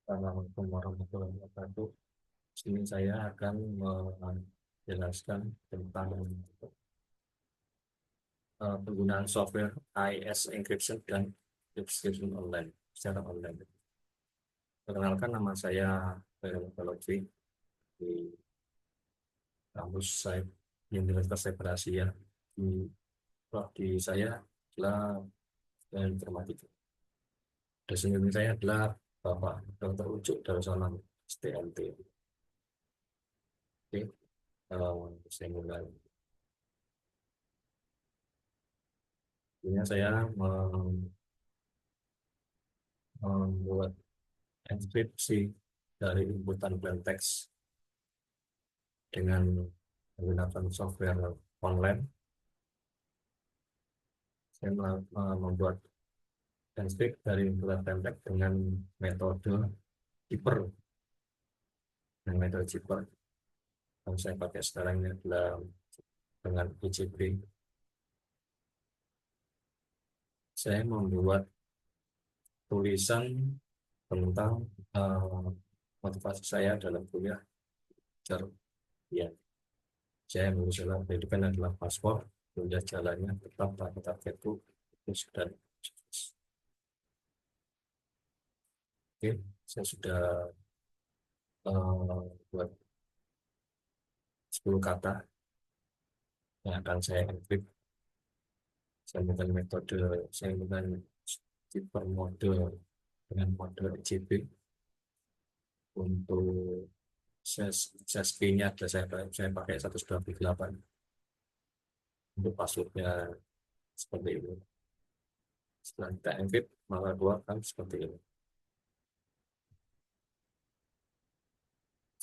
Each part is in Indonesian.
Assalamualaikum warahmatullahi wabarakatuh. Sini saya akan menjelaskan tentang penggunaan software AES encryption dan encryption online secara online. Perkenalkan, nama saya Khairul Lutfi di kampus saya di Universitas Cyber Asia. Prodi saya adalah informatika. Dosen bimbing saya adalah Bapak Dr. Ucuk Darussalam STMT. Oke, saya mulai. Ini saya membuat enkripsi dari inputan plain text dengan menggunakan software online. Saya membuat enkripsi dari inputan plain text dengan metode zipper. Dengan metode zipper yang saya pakai sekarang ini adalah dengan ECB. Saya membuat tulisan tentang motivasi saya dalam kuliah. Ya, saya menulis dalam pendidikan adalah paspor, kuliah jalannya tetap targetku itu sudah sukses. Oke, saya sudah buat 10 kata yang akan saya encrypt. Saya menggunakan metode, saya menggunakan zipper mode dengan mode ECB. Untuk SSP-nya ada saya pakai 128. Untuk passwordnya seperti itu. Setelah kita encrypt, maka keluar kan seperti ini.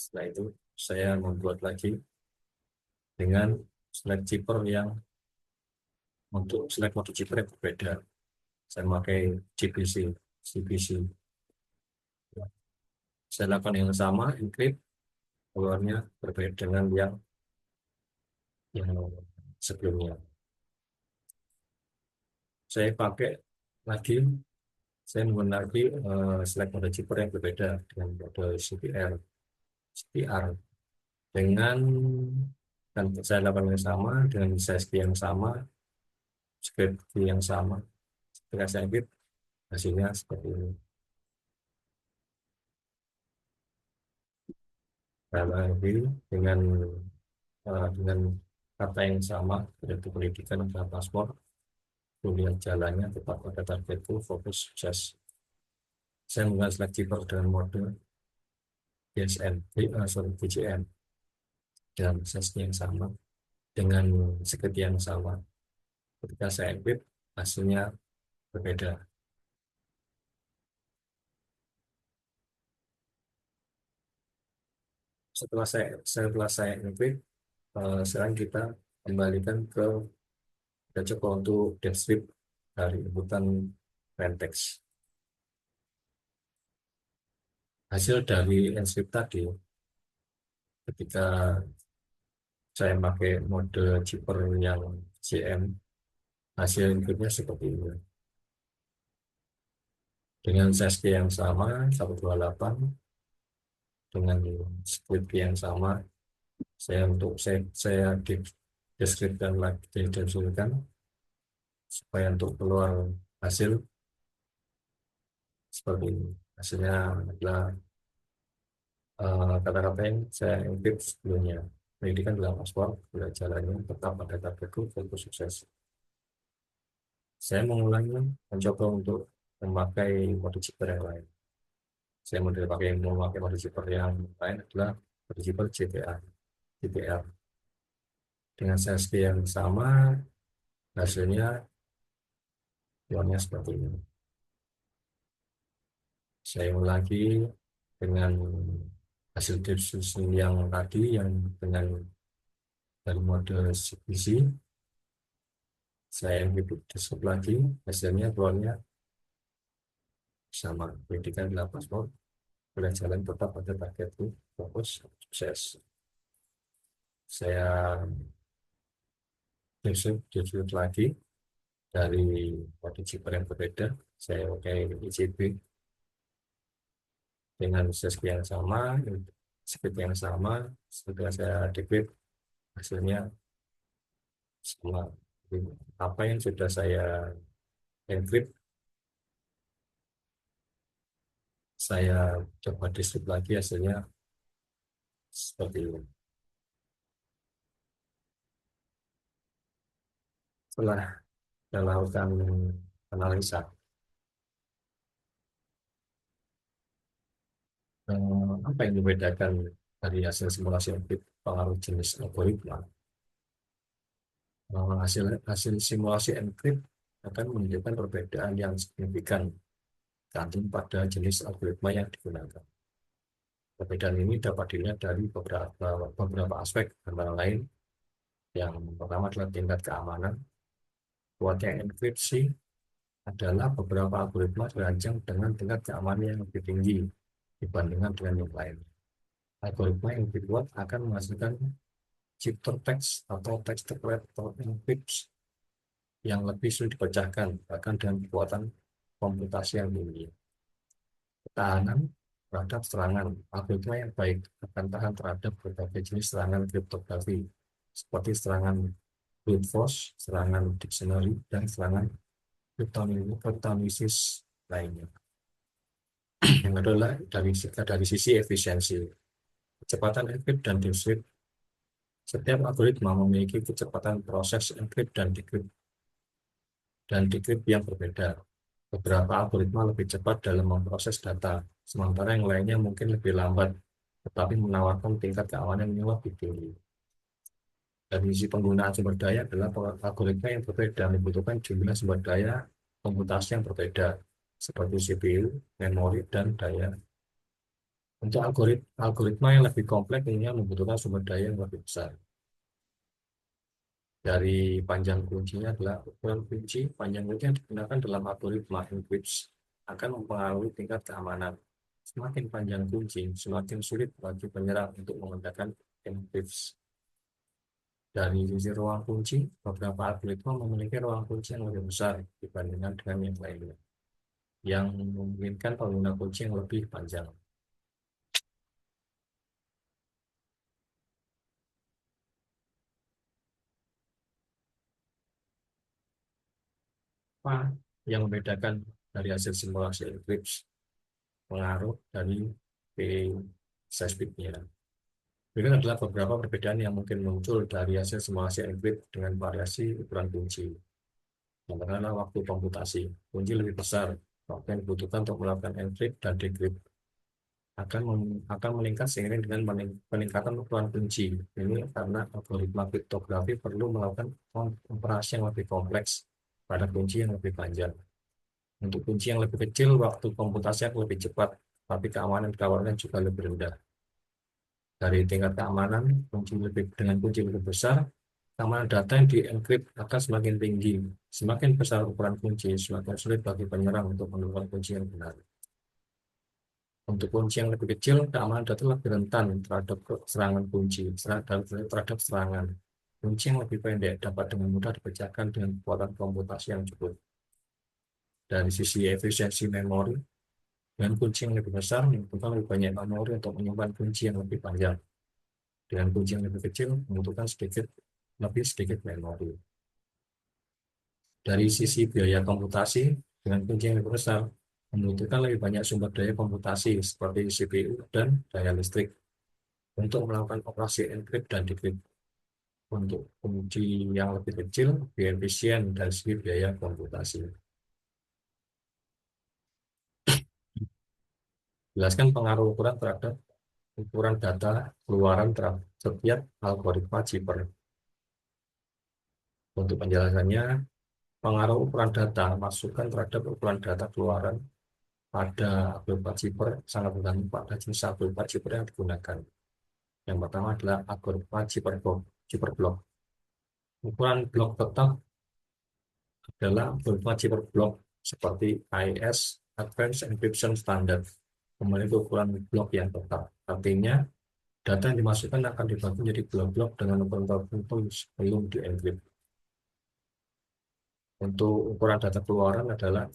Setelah itu, saya membuat lagi dengan select zipper yang untuk select mode zipper yang berbeda. Saya memakai CPC. Saya lakukan yang sama, encrypt, keluarnya berbeda dengan yang sebelumnya. Saya pakai lagi, saya menggunakan select mode zipper yang berbeda dengan mode CPR dengan dan saya lakukan yang sama dengan size key yang sama, script key yang sama. Ketika saya encrypt, hasilnya seperti ini. Lagi dengan kata yang sama, yaitu pendidikan dan paspor, kuliah jalannya tetap pada targetku, fokus sukses. Saya menggunakan select zipper dengan mode DSM, DJM, dan size yang sama, dengan script yang sama. Ketika saya encrypt, hasilnya berbeda. Setelah saya encrypt, sekarang kita kembalikan kita coba untuk descript dari inputan plaintext. Hasil dari encrypt tadi, ketika saya pakai mode zipper yang CM, hasil encryptnya seperti ini. Dengan size yang sama, 128, dengan script yang sama, saya deskripsikan lagi, deskripsikan supaya untuk keluar hasil seperti ini. Hasilnya adalah kata-kata yang saya encrypt sebelumnya. Pendidikan dalam paspor, jalannya tetap pada targetku, fokus sukses. Saya mencoba untuk memakai mode zipper yang lain. Saya memakai mode zipper yang lain adalah mode zipper GPR. Dengan size yang sama, hasilnya keluarnya seperti ini. Saya ulangi dengan hasil deskripsi yang tadi, yang dengan dari mode CPC. Saya deskripsi lagi, hasilnya keluarnya sama. Pendidikan dalam paspor, boleh jalan tetap pada targetku, fokus sukses. Saya deskripsi lagi dari mode zipper yang berbeda. Saya pakai ICB dengan session yang sama, speed yang sama. Setelah saya decrypt, hasilnya sama. Apa yang sudah saya encrypt, saya coba decrypt lagi, hasilnya seperti ini. Setelah saya lakukan analisa, apa yang membedakan dari hasil simulasi encrypt pengaruh jenis algoritma? Hasil hasil simulasi encrypt akan menunjukkan perbedaan yang signifikan tergantung pada jenis algoritma yang digunakan. Perbedaan ini dapat dilihat dari beberapa aspek, antara lain yang pertama adalah tingkat keamanan. Kuatnya enkripsi adalah beberapa algoritma dirancang dengan tingkat keamanan yang lebih tinggi dibandingkan dengan yang lain. Algoritma yang lebih kuat akan menghasilkan ciphertext atau text declared encryption yang lebih sulit dipecahkan, bahkan dengan kekuatan komputasi yang tinggi. Ketahanan terhadap serangan. Algoritma yang baik akan tahan terhadap berbagai jenis serangan kriptografi, seperti serangan brute force, serangan dictionary, dan serangan kriptonisis lainnya. Yang kedua dari sisi efisiensi, kecepatan encrypt dan decrypt. Setiap algoritma memiliki kecepatan proses encrypt dan decrypt yang berbeda. Beberapa algoritma lebih cepat dalam memproses data, sementara yang lainnya mungkin lebih lambat, tetapi menawarkan tingkat keamanan yang lebih tinggi. Dari sisi penggunaan sumber daya adalah algoritma yang berbeda membutuhkan jumlah sumber daya komputasi yang berbeda, seperti CPU, memori, dan daya. Untuk algoritma yang lebih kompleks, ini membutuhkan sumber daya yang lebih besar. Dari panjang kuncinya adalah ukuran kunci. Panjang kunci yang digunakan dalam algoritma encryption akan mempengaruhi tingkat keamanan. Semakin panjang kunci, semakin sulit bagi penyerang untuk menggunakan encryption. Dari sisi ruang kunci, beberapa algoritma memiliki ruang kunci yang lebih besar dibandingkan dengan yang lainnya, yang memungkinkan pengguna kunci yang lebih panjang. Apa yang membedakan dari hasil simulasi encryption? Pengaruh dari p-speed-nya. Berikut adalah beberapa perbedaan yang mungkin muncul dari hasil simulasi encrypt dengan variasi ukuran kunci. Yang pertama, waktu komputasi. Kunci lebih besar, waktu yang dibutuhkan untuk melakukan encrypt dan decrypt akan meningkat seiring dengan peningkatan ukuran kunci. Ini karena algoritma kriptografi perlu melakukan operasi yang lebih kompleks pada kunci yang lebih panjang. Untuk kunci yang lebih kecil, waktu komputasi akan lebih cepat, tapi keamanan ditawarkan juga lebih rendah. Dari tingkat keamanan, dengan kunci lebih besar, keamanan data yang di-encrypt akan semakin tinggi. Semakin besar ukuran kunci, semakin sulit bagi penyerang untuk menemukan kunci yang benar. Untuk kunci yang lebih kecil, keamanan data lebih rentan terhadap serangan kunci, terhadap serangan. Kunci yang lebih pendek dapat dengan mudah dipecahkan dengan kekuatan komputasi yang cukup. Dari sisi efisiensi memori, dengan kunci yang lebih besar, membutuhkan lebih banyak memori untuk menyimpan kunci yang lebih panjang. Dengan kunci yang lebih kecil, membutuhkan lebih sedikit memori. Dari sisi biaya komputasi, dengan kunci yang lebih besar, membutuhkan lebih banyak sumber daya komputasi seperti CPU dan daya listrik untuk melakukan operasi encrypt dan decrypt. Untuk kunci yang lebih kecil, lebih efisien dari segi biaya komputasi. Jelaskan pengaruh ukuran terhadap ukuran data keluaran terhadap setiap algoritma Cipher. Untuk penjelasannya, pengaruh ukuran data masukan terhadap ukuran data keluaran pada algoritma Cipher sangat bergantung pada jenis algoritma Cipher yang digunakan. Yang pertama adalah algoritma Cipher block. Ukuran blok tetap adalah algoritma Cipher block seperti AES Advanced Encryption Standard memiliki ukuran blok yang tetap. Artinya, data yang dimasukkan akan dibagi menjadi blok-blok dengan ukuran tertentu sebelum di-encrypt. Untuk ukuran data keluaran adalah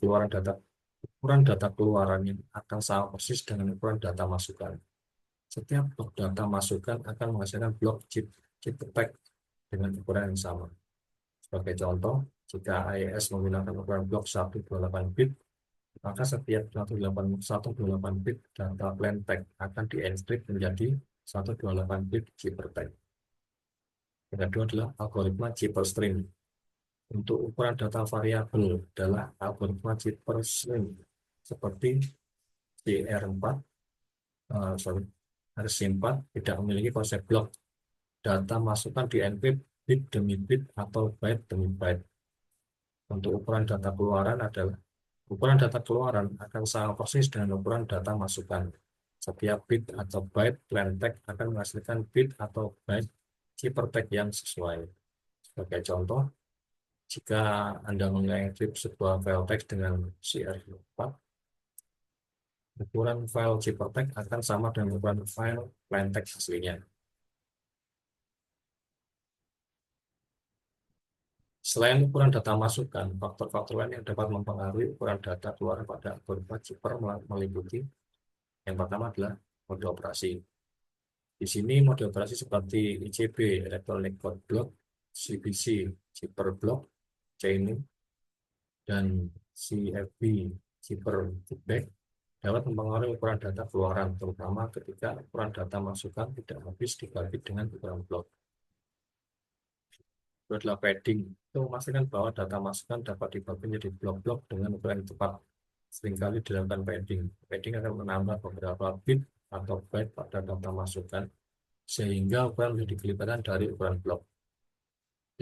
ukuran data keluarannya akan sama persis dengan ukuran data masukan. Setiap blok data masukan akan menghasilkan blok chip tag dengan ukuran yang sama. Sebagai contoh, jika AES menggunakan ukuran blok 128 bit, maka setiap 128 bit data plain text akan dienkrip menjadi 128 bit chipper tag. Yang kedua adalah algoritma chipper string. Untuk ukuran data variabel adalah algoritma chipper string seperti CR4, RC4 tidak memiliki konsep blok. Data masukan dienkrip bit demi bit atau byte demi byte. Untuk ukuran data keluaran adalah ukuran data keluaran akan sama persis dengan ukuran data masukan. Setiap bit atau byte plain text akan menghasilkan bit atau byte chipper tag yang sesuai. Sebagai contoh, jika Anda mengenkrypt sebuah file teks dengan CR4, ukuran file chipper tag akan sama dengan ukuran file plain text aslinya. Selain ukuran data masukan, faktor-faktor lain yang dapat mempengaruhi ukuran data keluar pada algoritma chipper meliputi yang pertama adalah mode operasi. Di sini mode operasi seperti ICB, Electronic Code Block, CBC, Chipper Block, Chaining, dan CFB, Chipper Feedback, dapat mempengaruhi ukuran data keluaran, terutama ketika ukuran data masukan tidak habis dibagi dengan ukuran blok. Itu adalah padding. Itu memastikan bahwa data masukan dapat dibagi menjadi blok-blok dengan ukuran yang tepat. Seringkali dilakukan padding. Padding akan menambah beberapa bit atau byte pada data masukan, sehingga ukuran menjadi kelipatan dari ukuran blok.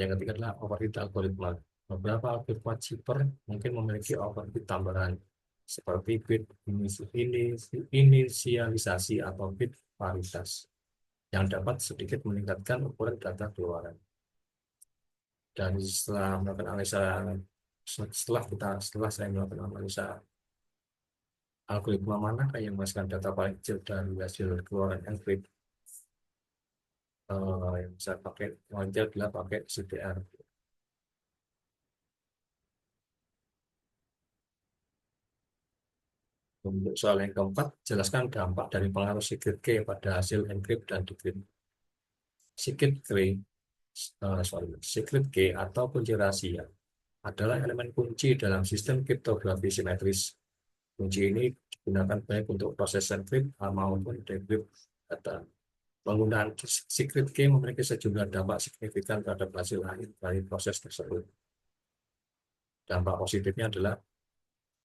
Yang ketiga adalah overfit algoritma. Beberapa algoritma chipper mungkin memiliki overfit tambahan, seperti bit inisialisasi atau bit paritas, yang dapat sedikit meningkatkan ukuran data keluaran. Dan setelah melakukan analisa, setelah saya melakukan analisa algoritma mana yang menghasilkan data paling kecil dari hasil keluaran encrypt, yang saya pakai wajar adalah pakai CDR. Untuk soal yang keempat, jelaskan dampak dari pengaruh secret key pada hasil encrypt dan decrypt. Secret key atau kunci rahasia adalah elemen kunci dalam sistem kriptografi simetris. Kunci ini digunakan baik untuk proses encrypt maupun decrypt data. Penggunaan secret key memiliki sejumlah dampak signifikan terhadap hasil akhir dari proses tersebut. Dampak positifnya adalah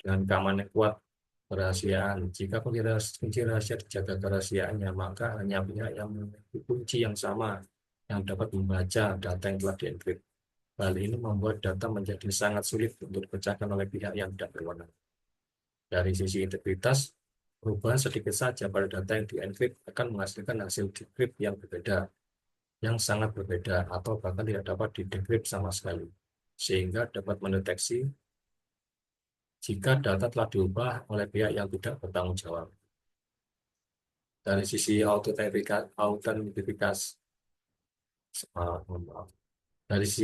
dengan keamanan yang kuat, kerahasiaan. Jika kunci rahasia dijaga kerahasiaannya, maka hanya pihak yang memiliki kunci yang sama yang dapat membaca data yang telah dienkrip. Hal ini membuat data menjadi sangat sulit untuk dipecahkan oleh pihak yang tidak berwenang. Dari sisi integritas, perubahan sedikit saja pada data yang dienkrip akan menghasilkan hasil decrypt yang berbeda, yang sangat berbeda, atau bahkan tidak dapat didecrypt sama sekali, sehingga dapat mendeteksi jika data telah diubah oleh pihak yang tidak bertanggung jawab. Dari sisi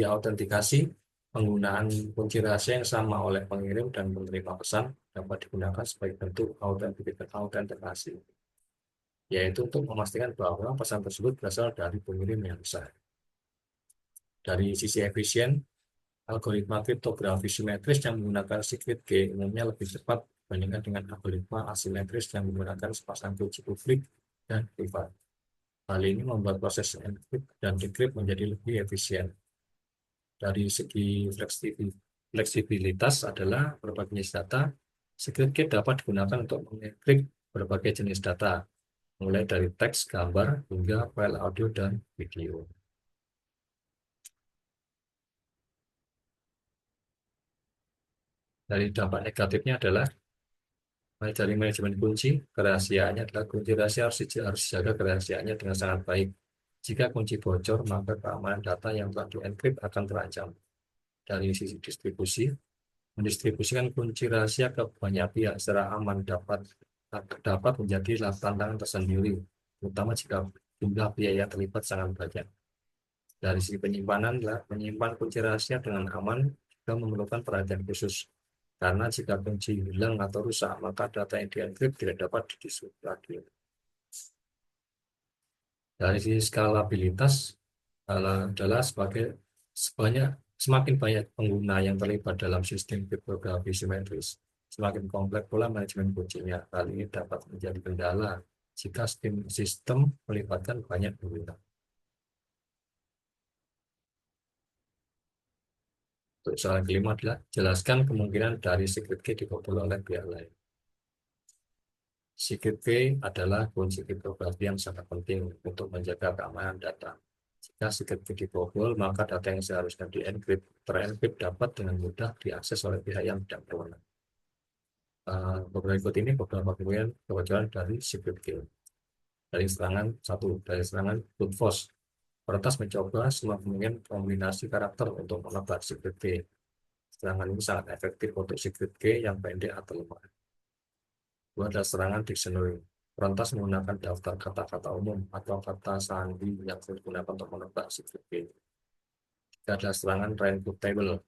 autentikasi, penggunaan kunci rahasia yang sama oleh pengirim dan penerima pesan dapat digunakan sebagai bentuk autentikasi, yaitu untuk memastikan bahwa pesan tersebut berasal dari pengirim yang sah. Dari sisi efisien, algoritma kriptografi simetris yang menggunakan secret key umumnya lebih cepat dibandingkan dengan algoritma asimetris yang menggunakan sepasang kunci publik dan privat. Hal ini membuat proses encrypt dan decrypt menjadi lebih efisien. Dari segi fleksibilitas adalah berbagai jenis data, secret key dapat digunakan untuk mengencrypt berbagai jenis data, mulai dari teks, gambar, hingga file audio dan video. Dari dampak negatifnya adalah dari manajemen kunci, kerahasiaannya adalah kunci rahasia harus dijaga kerahasiaannya dengan sangat baik. Jika kunci bocor, maka keamanan data yang telah dienkrip akan terancam. Dari sisi distribusi, mendistribusikan kunci rahasia ke banyak pihak secara aman dapat menjadi tantangan tersendiri, terutama jika jumlah pihak yang terlibat sangat banyak. Dari sisi penyimpanan, menyimpan kunci rahasia dengan aman juga memerlukan perhatian khusus. Karena jika kunci hilang atau rusak, maka data yang dienkripsi tidak dapat didiskusi lagi. Dari sisi skalabilitas adalah semakin banyak pengguna yang terlibat dalam sistem kriptografi simetris, semakin kompleks pula manajemen kuncinya. Hal ini dapat menjadi kendala jika sistem melibatkan banyak pengguna. Untuk soal kelima adalah jelaskan kemungkinan dari secret key dibobol oleh pihak lain. Secret key adalah kunci kriptografi yang sangat penting untuk menjaga keamanan data. Jika secret key dibobol, maka data yang seharusnya terenkrip dapat dengan mudah diakses oleh pihak yang tidak berwenang. Berikut ini beberapa kebocoran dari secret key. Dari serangan brute force. Peretas mencoba semua kemungkinan kombinasi karakter untuk menebak secret key. Serangan ini sangat efektif untuk secret key yang pendek atau lemah. Dua adalah serangan dictionary. Peretas menggunakan daftar kata-kata umum atau kata sandi yang digunakan untuk menebak secret key. Tiga adalah serangan rainbow table.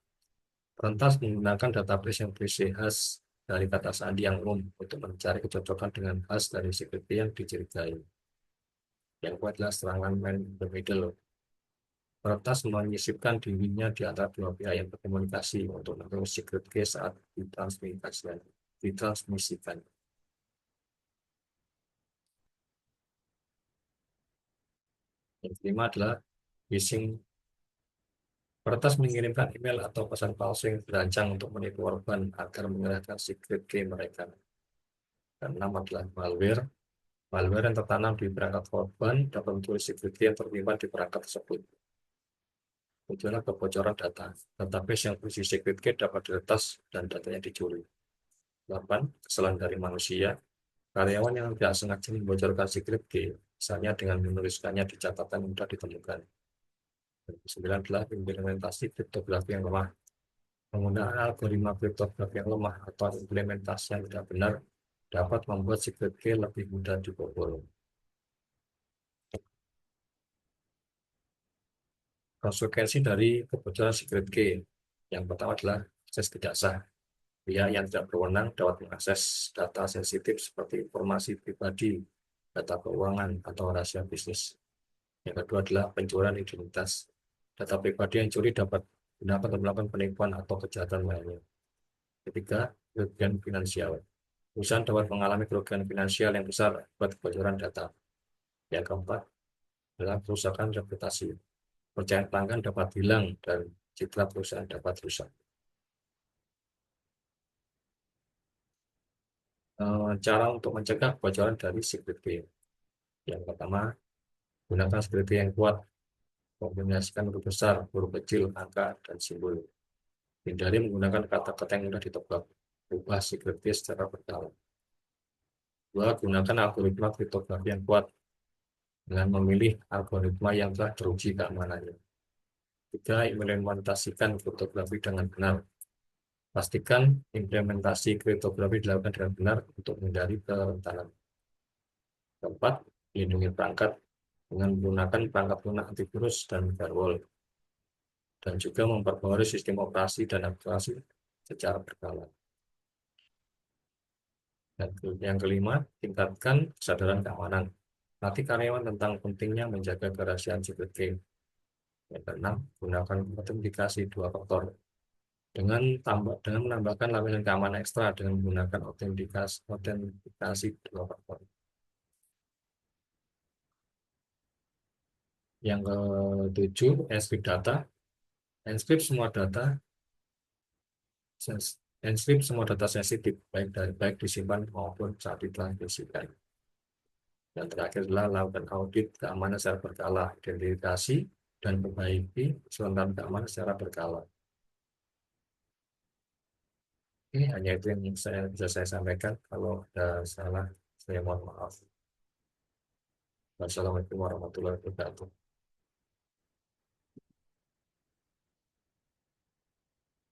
Peretas menggunakan database yang berisi khas dari kata sandi yang umum untuk mencari kecocokan dengan khas dari secret key yang dicurigai. Yang kedua adalah serangan man in the middle. Peretas menyisipkan dirinya di antara dua pihak yang berkomunikasi untuk menemukan secret key saat ditransmisikan. Yang kelima adalah phishing. Peretas mengirimkan email atau pesan palsu yang dirancang untuk menipu korban agar menyerahkan secret key mereka. Dan enam adalah malware. Malware yang tertanam di perangkat korban dapat mencuri secret key yang tersimpan di perangkat tersebut. Tujuannya kebocoran data. Database yang berisi secret key dapat diretas dan datanya dicuri. 8. Kesalahan dari manusia. Karyawan yang tidak sengaja membocorkan secret key, misalnya dengan menuliskannya di catatan mudah ditemukan. 9 adalah implementasi kriptografi yang lemah. Penggunaan algoritma kriptografi yang lemah atau implementasi yang tidak benar dapat membuat secret key lebih mudah dibobol. Konsekuensi dari kebocoran secret key. Yang pertama adalah akses tidak sah. Pihak yang tidak berwenang dapat mengakses data sensitif seperti informasi pribadi, data keuangan, atau rahasia bisnis. Yang kedua adalah pencurian identitas. Data pribadi yang curi dapat digunakan untuk melakukan penipuan atau kejahatan lainnya. Ketiga, kerugian finansial. Perusahaan dapat mengalami kerugian finansial yang besar akibat kebocoran data. Yang keempat adalah kerusakan reputasi. Kepercayaan pelanggan dapat hilang dan citra perusahaan dapat rusak. Cara untuk mencegah kebocoran dari secret key. Yang pertama, gunakan secret key yang kuat. Kombinasikan huruf besar, huruf kecil, angka, dan simbol. Hindari menggunakan kata-kata yang mudah ditebak. Ubah secret key secara berkala. Dua, gunakan algoritma kriptografi yang kuat dengan memilih algoritma yang telah teruji keamanannya. Tiga, implementasikan kriptografi dengan benar. Pastikan implementasi kriptografi dilakukan dengan benar untuk menghindari kerentanan. Keempat, lindungi perangkat dengan menggunakan perangkat lunak antivirus dan firewall. Dan juga memperbarui sistem operasi dan aplikasi secara berkala. Dan yang kelima, tingkatkan kesadaran keamanan. Latih karyawan tentang pentingnya menjaga kerahasiaan secret key. Yang keenam, gunakan autentikasi dua faktor. Dengan menambahkan lapisan keamanan ekstra dengan menggunakan autentikasi dua faktor. Yang ketujuh, enkripsi data. Enkripsi semua data sensitif, baik disimpan maupun saat ditransmisikan. Yang terakhir adalah lakukan audit keamanan secara berkala, identifikasi dan perbaiki keselamatan keamanan secara berkala. Ini hanya itu yang bisa saya sampaikan. Kalau ada salah, saya mohon maaf. Wassalamualaikum warahmatullahi wabarakatuh.